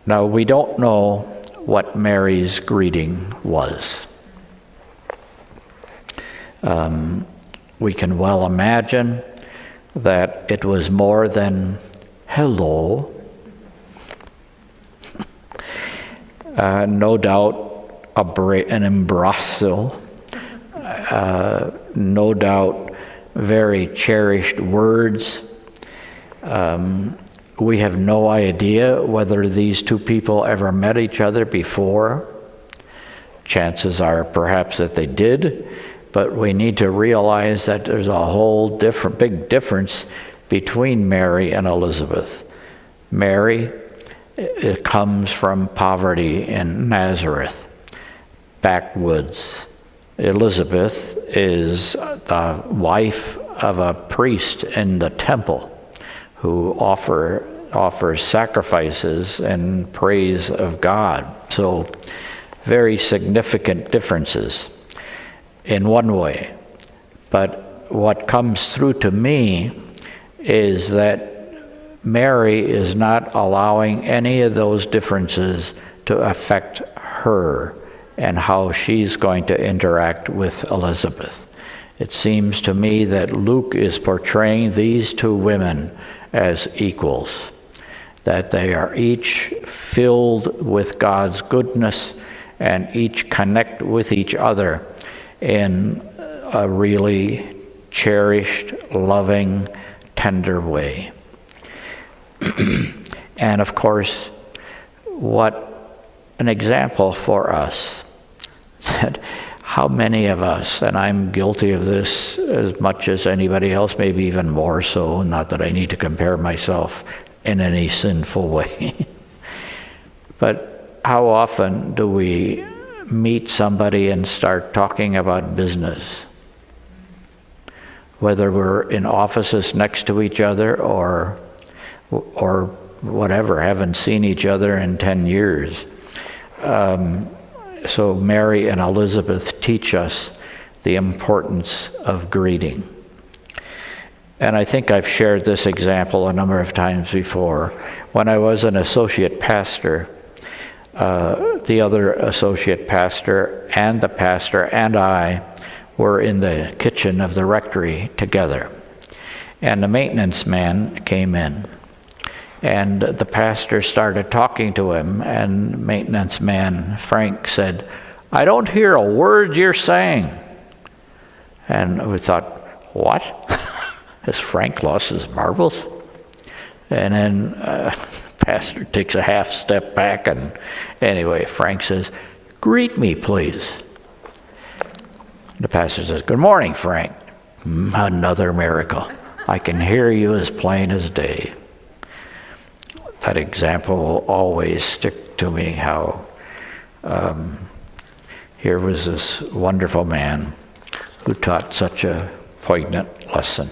Now, we don't know what Mary's greeting was. We can well imagine that it was more than hello. No doubt an embrazo. No doubt very cherished words. We have no idea whether these two people ever met each other before. Chances are perhaps that they did, but we need to realize that there's a whole big difference between Mary and Elizabeth. Mary, it comes from poverty in Nazareth, backwoods. Elizabeth is the wife of a priest in the temple who offers sacrifices in praise of God. So, very significant differences in one way. But what comes through to me is that Mary is not allowing any of those differences to affect her and how she's going to interact with Elizabeth. It seems to me that Luke is portraying these two women as equals, that they are each filled with God's goodness and each connect with each other in a really cherished, loving, tender way. And of course, what an example for us, that how many of us, and I'm guilty of this as much as anybody else, maybe even more so, not that I need to compare myself in any sinful way, but how often do we meet somebody and start talking about business? Whether we're in offices next to each other or whatever, haven't seen each other in 10 years. So Mary and Elizabeth teach us the importance of greeting. And I think I've shared this example a number of times before. When I was an associate pastor, the other associate pastor and the pastor and I were in the kitchen of the rectory together. And the maintenance man came in. And the pastor started talking to him, and maintenance man Frank said, "I don't hear a word you're saying." And we thought, what? Has Frank lost his marbles? And then pastor takes a half step back, and anyway, Frank says, "Greet me, please." The pastor says, "Good morning, Frank." Another miracle. I can hear you as plain as day. That example will always stick to me, how here was this wonderful man who taught such a poignant lesson.